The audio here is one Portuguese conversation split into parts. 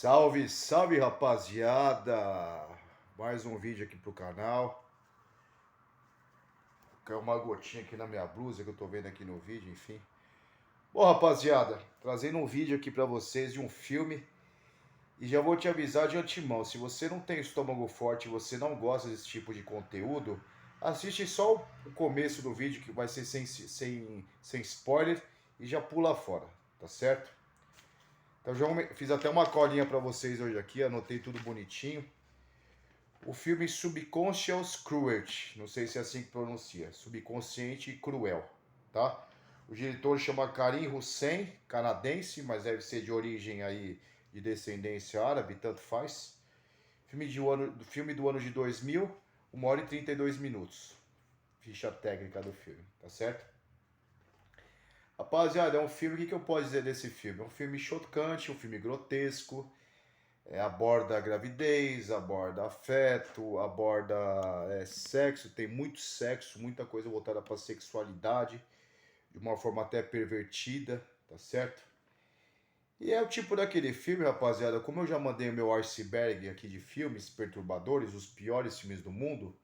Salve, salve rapaziada! Mais um vídeo aqui pro canal. Caiu uma gotinha aqui na minha blusa que eu tô vendo aqui no vídeo, enfim. Bom, rapaziada, trazendo um vídeo aqui pra vocês de um filme. E já vou te avisar de antemão, se você não tem estômago forte e você não gosta desse tipo de conteúdo, assiste só o começo do vídeo que vai ser sem spoiler e já pula fora, tá certo? Então já fiz até uma colinha pra vocês hoje aqui, anotei tudo bonitinho. O filme Subconscious Cruelty, não sei se é assim que pronuncia, Subconsciente Cruel, tá? O diretor chama Karim Hussein, canadense, mas deve ser de origem aí de descendência árabe, tanto faz. Filme do ano de 2000, 1 hora e 32 minutos. Ficha técnica do filme, tá certo? Rapaziada, é um filme, o que eu posso dizer desse filme? É um filme chocante, um filme grotesco, aborda a gravidez, aborda afeto, aborda sexo, tem muito sexo, muita coisa voltada para sexualidade, de uma forma até pervertida, tá certo? E é o tipo daquele filme, rapaziada, como eu já mandei o meu iceberg aqui de filmes perturbadores, os piores filmes do mundo,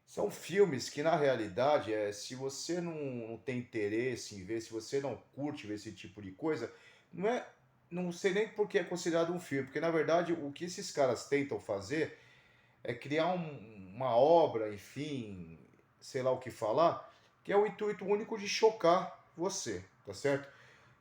são filmes que na realidade, se você não tem interesse em ver, se você não curte ver esse tipo de coisa, não é, não sei nem por que é considerado um filme, porque na verdade o que esses caras tentam fazer é criar uma obra, enfim, sei lá o que falar, que é o intuito único de chocar você, tá certo?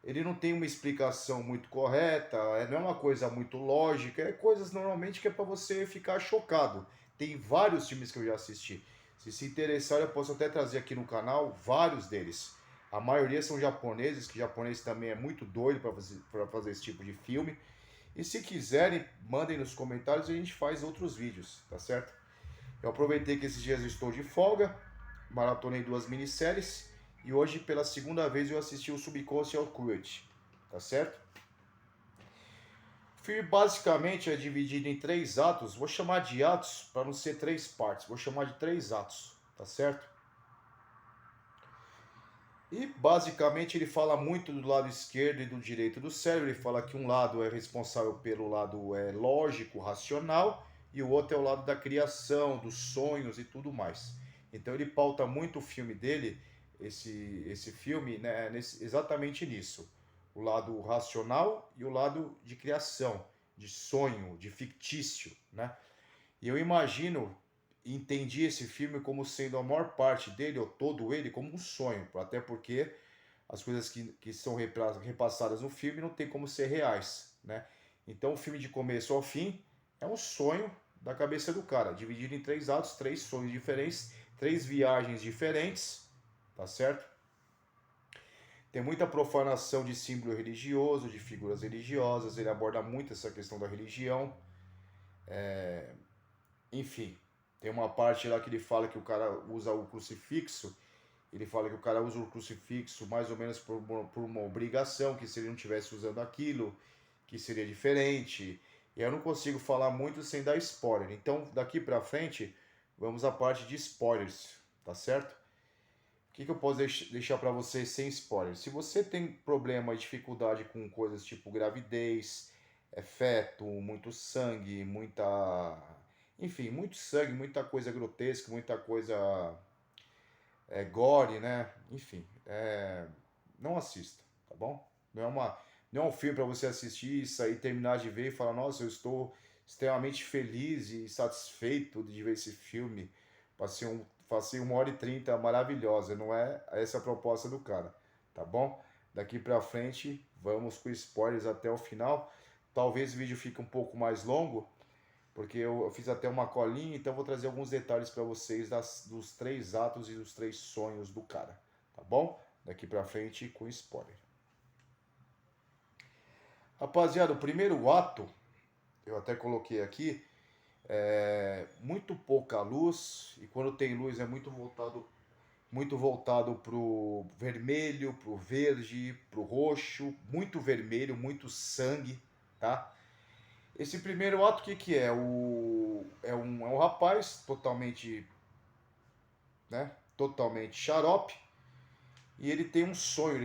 Ele não tem uma explicação muito correta, não é uma coisa muito lógica, é coisas normalmente que é para você ficar chocado. Tem vários filmes que eu já assisti. Se interessar, eu posso até trazer aqui no canal vários deles. A maioria são japoneses, que japonês também é muito doido para fazer esse tipo de filme. E se quiserem, mandem nos comentários e a gente faz outros vídeos, tá certo? Eu aproveitei que esses dias eu estou de folga, maratonei 2 minisséries e hoje pela segunda vez eu assisti o Subconscious Cruelty, tá certo? O filme basicamente é dividido em 3 atos, vou chamar de atos para não ser 3 partes, vou chamar de 3 atos, tá certo? E basicamente ele fala muito do lado esquerdo e do direito do cérebro. Ele fala que um lado é responsável pelo lado lógico, racional, e o outro é o lado da criação, dos sonhos e tudo mais. Então ele pauta muito o filme dele, esse filme, né, exatamente nisso. O lado racional e o lado de criação, de sonho, de fictício, né? E eu imagino, entendi esse filme como sendo a maior parte dele, ou todo ele, como um sonho. Até porque as coisas que são repassadas no filme não tem como ser reais, né? Então o filme de começo ao fim é um sonho da cabeça do cara, dividido em 3 atos, 3 sonhos diferentes, 3 viagens diferentes, tá certo? Tem muita profanação de símbolo religioso, de figuras religiosas, ele aborda muito essa questão da religião, enfim, tem uma parte lá que ele fala que o cara usa o crucifixo. Ele fala que o cara usa o crucifixo mais ou menos por uma obrigação, que se ele não estivesse usando aquilo, que seria diferente. E eu não consigo falar muito sem dar spoiler. Então, daqui pra frente, vamos à parte de spoilers, tá certo? O que eu posso deixar para vocês sem spoiler? Se você tem problema e dificuldade com coisas tipo gravidez, feto, muito sangue, enfim, muito sangue, muita coisa grotesca, muita coisa gore, né? Enfim, não assista, tá bom? Não é um filme para você assistir e sair, terminar de ver e falar, nossa, eu estou extremamente feliz e satisfeito de ver esse filme. Passei 1 hora e 30 maravilhosa, não é essa a proposta do cara, tá bom? Daqui pra frente, vamos com spoilers até o final. Talvez o vídeo fique um pouco mais longo, porque eu fiz até uma colinha, então vou trazer alguns detalhes para vocês dos 3 atos e dos 3 sonhos do cara, tá bom? Daqui pra frente com spoiler. Rapaziada, o primeiro ato, eu até coloquei aqui, muito pouca luz, e quando tem luz é muito voltado pro vermelho, pro verde, pro roxo, muito vermelho, muito sangue, tá? Esse primeiro ato, o que que é? É um rapaz totalmente, né? Totalmente xarope. E ele tem um sonho,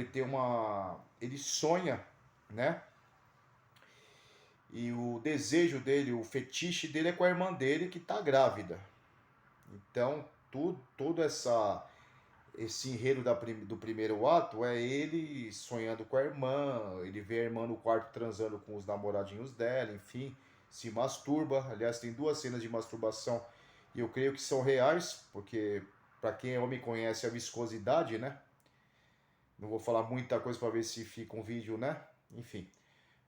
ele sonha, né? E o desejo dele, o fetiche dele é com a irmã dele que tá grávida. Então, todo esse enredo do primeiro ato é ele sonhando com a irmã, ele vê a irmã no quarto transando com os namoradinhos dela, enfim, se masturba. Aliás, tem duas cenas de masturbação e eu creio que são reais, porque para quem é homem conhece a viscosidade, né? Não vou falar muita coisa para ver se fica um vídeo, né? Enfim.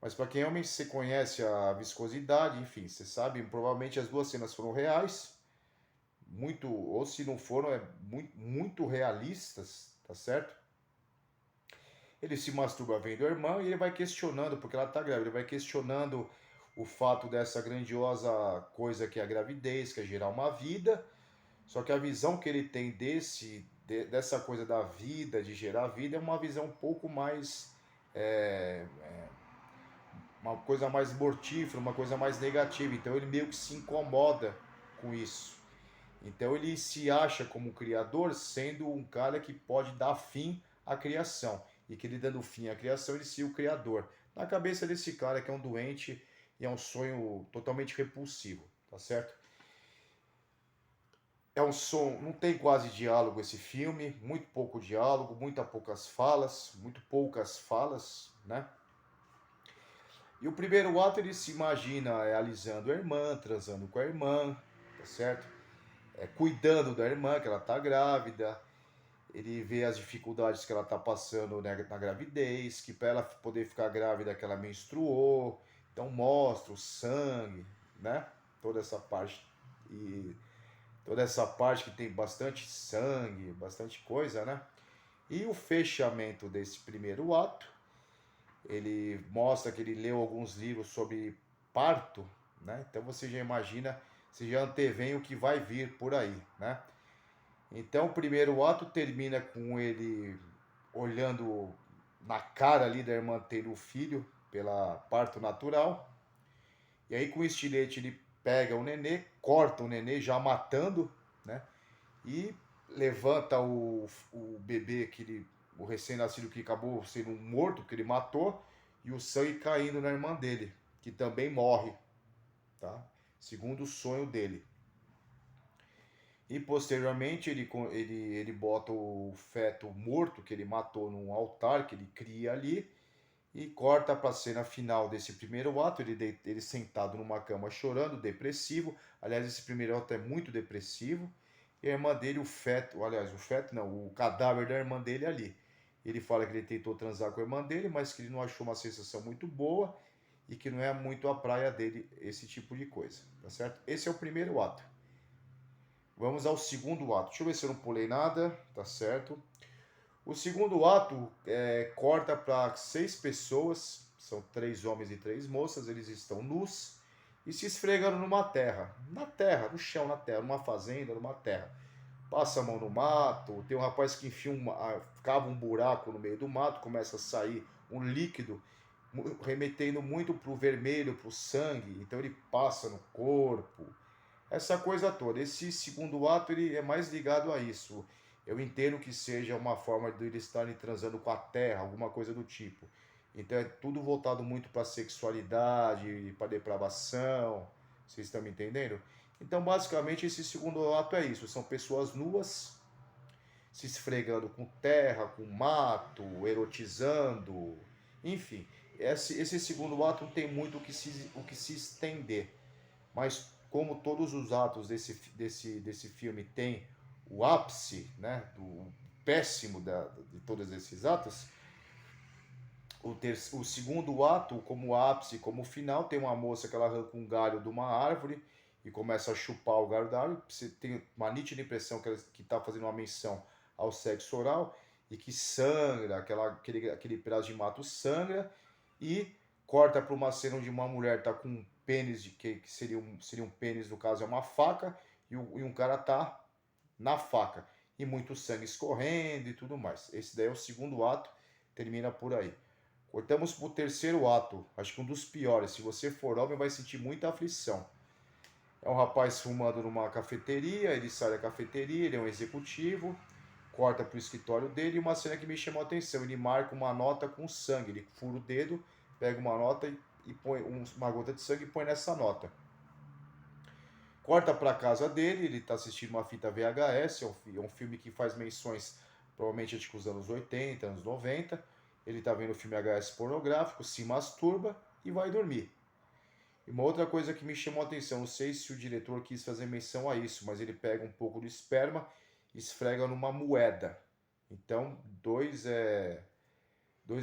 Mas para quem é homem, você conhece a viscosidade, enfim, você sabe, provavelmente as duas cenas foram reais, muito, ou se não foram, é muito realistas, tá certo? Ele se masturba vendo a irmã e ele vai questionando, porque ela tá grávida, ele vai questionando o fato dessa grandiosa coisa que é a gravidez, que é gerar uma vida, só que a visão que ele tem dessa coisa da vida, de gerar vida, é uma visão um pouco mais é, uma coisa mais mortífera, uma coisa mais negativa. Então ele meio que se incomoda com isso. Então ele se acha como criador, sendo um cara que pode dar fim à criação. E que ele dando fim à criação, ele seria o criador. Na cabeça desse cara que é um doente e é um sonho totalmente repulsivo, tá certo? É um som, não tem quase diálogo esse filme, muito pouco diálogo, muito poucas falas, né? E o primeiro ato ele se imagina alisando a irmã, transando com a irmã, tá certo? Cuidando da irmã, que ela tá grávida. Ele vê as dificuldades que ela tá passando, né, na gravidez, que para ela poder ficar grávida que ela menstruou. Então mostra o sangue, né? Toda essa parte e toda essa parte que tem bastante sangue, bastante coisa, né? E o fechamento desse primeiro ato ele mostra que ele leu alguns livros sobre parto, né? Então você já imagina, você já antevém o que vai vir por aí, né? Então o primeiro ato termina com ele olhando na cara ali da irmã tendo o filho pela parto natural. E aí com o estilete ele pega o nenê, corta o nenê já matando, né? E levanta o bebê que ele, o recém-nascido que acabou sendo morto, que ele matou, e o sangue caindo na irmã dele, que também morre, tá? Segundo o sonho dele. E posteriormente ele bota o feto morto que ele matou num altar que ele cria ali e corta para a cena final desse primeiro ato, ele sentado numa cama chorando, depressivo. Aliás, esse primeiro ato é muito depressivo. E a irmã dele, o feto não, o cadáver da irmã dele ali. Ele fala que ele tentou transar com a irmã dele, mas que ele não achou uma sensação muito boa e que não é muito a praia dele esse tipo de coisa, tá certo? Esse é o primeiro ato. Vamos ao segundo ato. Deixa eu ver se eu não pulei nada, tá certo? O segundo ato corta para 6 pessoas, são 3 homens e 3 moças, eles estão nus e se esfregando numa terra, no chão, na terra, numa fazenda, numa terra. Passa a mão no mato, tem um rapaz que cava um buraco no meio do mato, começa a sair um líquido remetendo muito pro vermelho, pro sangue, então ele passa no corpo, essa coisa toda. Esse segundo ato ele é mais ligado a isso. Eu entendo que seja uma forma de eles estarem transando com a terra, alguma coisa do tipo. Então é tudo voltado muito para sexualidade, para depravação. Vocês estão me entendendo? Então, basicamente, esse segundo ato é isso. São pessoas nuas se esfregando com terra, com mato, erotizando, enfim. Esse segundo ato não tem muito o que se estender. Mas como todos os atos desse filme tem o ápice, né, do péssimo de todos esses atos, o segundo ato, como ápice, como final, tem uma moça que ela arranca um galho de uma árvore e começa a chupar o galho da árvore. Você tem uma nítida impressão que está fazendo uma menção ao sexo oral e que sangra, aquele pedaço de mato sangra e corta para uma cena onde uma mulher está com um pênis, que seria um pênis, no caso é uma faca, e um cara tá na faca. E muito sangue escorrendo e tudo mais. Esse daí é o segundo ato, termina por aí. Cortamos pro terceiro ato, acho que um dos piores. Se você for homem, vai sentir muita aflição. É um rapaz fumando numa cafeteria, ele sai da cafeteria, ele é um executivo, corta pro escritório dele e uma cena que me chamou a atenção. Ele marca uma nota com sangue, ele fura o dedo, pega uma nota e põe uma gota de sangue e põe nessa nota. Corta para casa dele, ele está assistindo uma fita VHS, é um filme que faz menções provavelmente acho que os anos 80, anos 90. Ele está vendo o filme VHS pornográfico, se masturba e vai dormir. E uma outra coisa que me chamou a atenção, não sei se o diretor quis fazer menção a isso, mas ele pega um pouco do esperma e esfrega numa moeda. Então, dois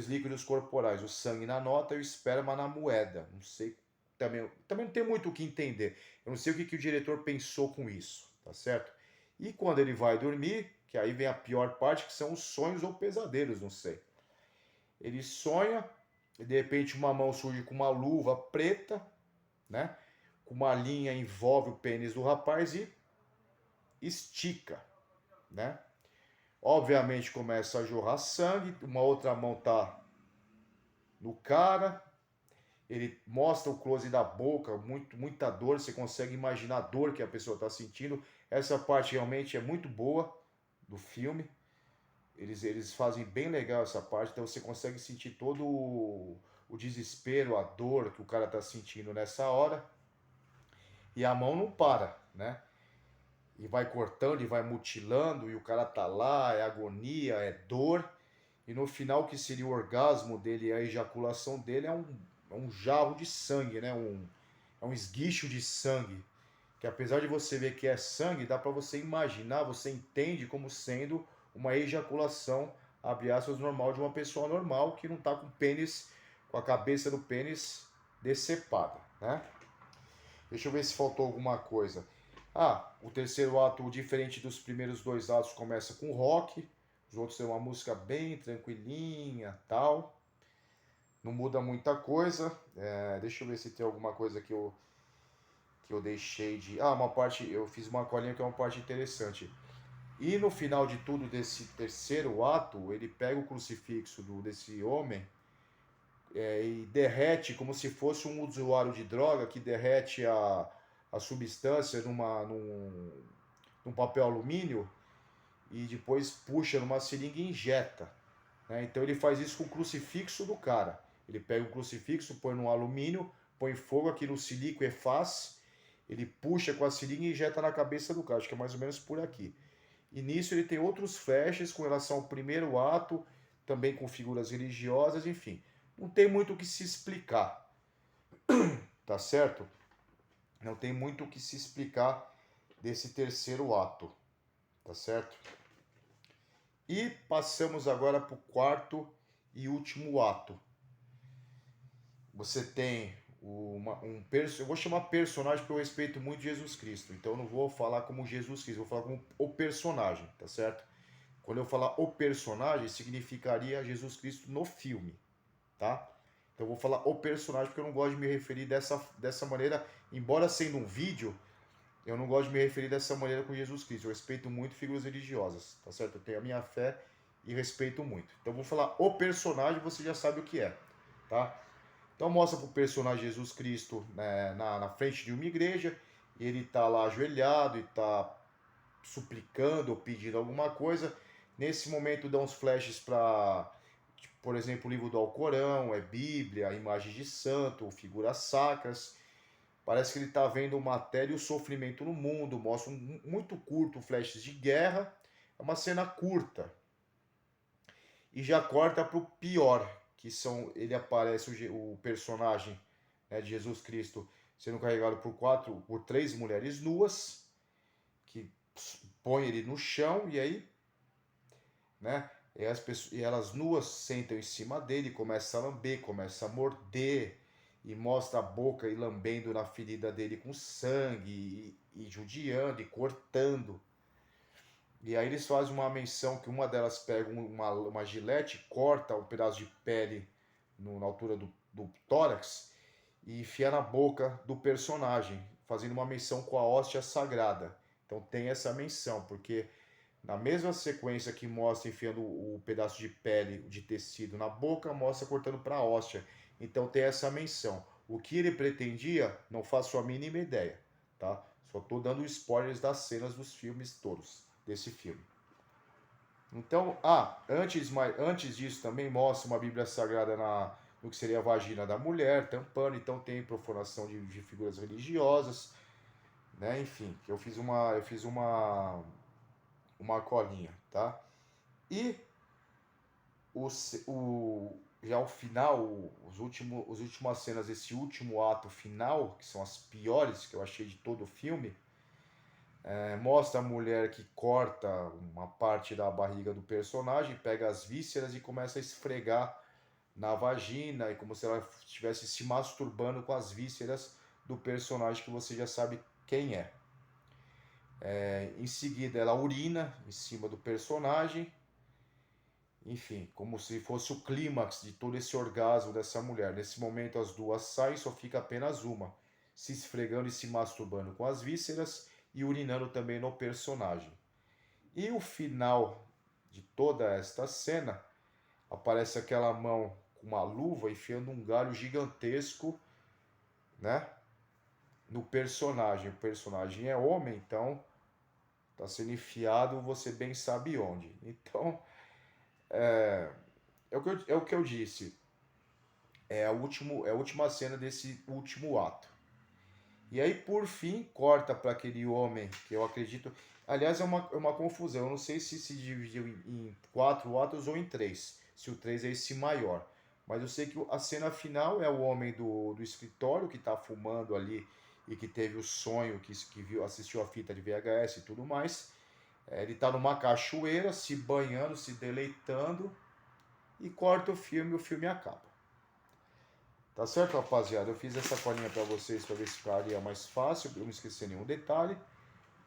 líquidos corporais, o sangue na nota e o esperma na moeda. Não sei, também não tem muito o que entender. Eu não sei o que o diretor pensou com isso, tá certo? E quando ele vai dormir, que aí vem a pior parte, que são os sonhos ou pesadelos, não sei. Ele sonha, e de repente uma mão surge com uma luva preta, né? Com uma linha envolve o pênis do rapaz e estica, né? Obviamente começa a jorrar sangue, uma outra mão tá no cara, ele mostra o close da boca, muita dor, você consegue imaginar a dor que a pessoa está sentindo. Essa parte realmente é muito boa do filme. Eles fazem bem legal essa parte, então você consegue sentir todo o desespero, a dor que o cara está sentindo nessa hora. E a mão não para, né? E vai cortando e vai mutilando, e o cara tá lá, é agonia, é dor. E no final, que seria o orgasmo dele, a ejaculação dele, é um jarro de sangue, né? É um esguicho de sangue. Que apesar de você ver que é sangue, dá para você imaginar, você entende como sendo uma ejaculação, abre aspas, normal de uma pessoa normal que não tá com o pênis, com a cabeça do pênis decepada, né? Deixa eu ver se faltou alguma coisa. Ah, o terceiro ato, diferente dos primeiros dois atos, começa com rock. Os outros têm uma música bem tranquilinha, tal. Não muda muita coisa. Deixa eu ver se tem alguma coisa que eu deixei de... Ah, uma parte, eu fiz uma colinha que é uma parte interessante. E no final de tudo desse terceiro ato, ele pega o crucifixo desse homem e derrete como se fosse um usuário de droga que derrete a substância num papel alumínio e depois puxa numa seringa e injeta. Né? Então ele faz isso com o crucifixo do cara. Ele pega o crucifixo, põe no alumínio, põe fogo, aquilo silico e faz, ele puxa com a seringa e injeta na cabeça do cara. Acho que é mais ou menos por aqui. E nisso ele tem outros flashes com relação ao primeiro ato, também com figuras religiosas, enfim. Não tem muito o que se explicar, tá certo? Não tem muito o que se explicar desse terceiro ato, tá certo? E passamos agora para o quarto e último ato. Você tem eu vou chamar personagem porque eu respeito muito Jesus Cristo, então eu não vou falar como Jesus Cristo, vou falar como o personagem, tá certo? Quando eu falar o personagem, significaria Jesus Cristo no filme, tá? Então eu vou falar o personagem porque eu não gosto de me referir dessa maneira, embora sendo um vídeo, eu não gosto de me referir dessa maneira com Jesus Cristo. Eu respeito muito figuras religiosas, tá certo? Eu tenho a minha fé e respeito muito. Então eu vou falar o personagem, você já sabe o que é, tá? Então mostra pro personagem Jesus Cristo, né, na frente de uma igreja, e ele tá lá ajoelhado e tá suplicando ou pedindo alguma coisa. Nesse momento dá uns flashes para, por exemplo, o livro do Alcorão, Bíblia, imagens de santo, figuras sacras. Parece que ele está vendo matéria e o sofrimento no mundo. Mostra muito curto flashes de guerra. É uma cena curta. E já corta para o pior, que são ele aparece o personagem, né, de Jesus Cristo sendo carregado por três mulheres nuas que põe ele no chão e aí, né? E elas nuas sentam em cima dele, começa a lamber, começa a morder e mostra a boca e lambendo na ferida dele com sangue e judiando e cortando. E aí eles fazem uma menção que uma delas pega uma gilete, corta um pedaço de pele na altura do tórax e enfia na boca do personagem, fazendo uma menção com a hóstia sagrada. Então tem essa menção, porque na mesma sequência que mostra enfiando o pedaço de pele, de tecido na boca, mostra cortando para a hóstia. Então tem essa menção. O que ele pretendia, não faço a mínima ideia, tá? Só estou dando spoilers das cenas dos filmes todos, desse filme. Então, antes disso também mostra uma Bíblia Sagrada no que seria a vagina da mulher, tampando, então tem profanação de figuras religiosas, né? Enfim, uma colinha, tá? E já o final, as últimas cenas desse último ato final, que são as piores que eu achei de todo o filme, mostra a mulher que corta uma parte da barriga do personagem, pega as vísceras e começa a esfregar na vagina, e como se ela estivesse se masturbando com as vísceras do personagem que você já sabe quem é. Em seguida, ela urina em cima do personagem, enfim, como se fosse o clímax de todo esse orgasmo dessa mulher. Nesse momento, as duas saem, só fica apenas uma, se esfregando e se masturbando com as vísceras e urinando também no personagem. E o final de toda esta cena, aparece aquela mão com uma luva enfiando um galho gigantesco, né, no personagem. O personagem é homem, então está sendo enfiado, você bem sabe onde. Então, é o que eu disse. É a última cena desse último ato. E aí, por fim, corta para aquele homem que eu acredito. Aliás, é uma confusão. Eu não sei se dividiu em quatro atos ou em três. Se o três é esse maior. Mas eu sei que a cena final é o homem do escritório que está fumando ali e que teve o sonho, que viu, assistiu a fita de VHS e tudo mais. Ele está numa cachoeira, se banhando, se deleitando. E corta o filme acaba. Tá certo, rapaziada? Eu fiz essa colinha para vocês para ver se ficaria mais fácil, para não esquecer nenhum detalhe.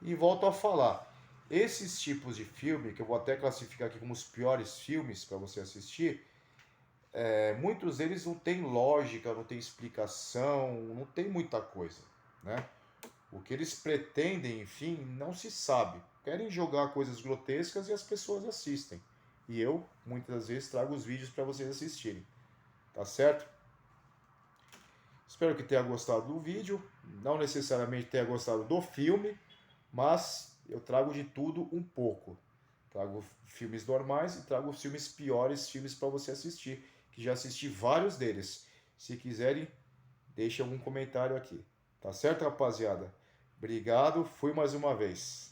E volto a falar. Esses tipos de filme, que eu vou até classificar aqui como os piores filmes para você assistir, muitos deles não tem lógica, não tem explicação, não tem muita coisa, né? O que eles pretendem, enfim, não se sabe. Querem jogar coisas grotescas e as pessoas assistem. E eu, muitas vezes, trago os vídeos para vocês assistirem. Tá certo? Espero que tenha gostado do vídeo, não necessariamente tenha gostado do filme, mas eu trago de tudo um pouco. Trago filmes normais e trago filmes piores, filmes para você assistir, que já assisti vários deles. Se quiserem, deixe algum comentário aqui. Tá certo, rapaziada? Obrigado, fui mais uma vez.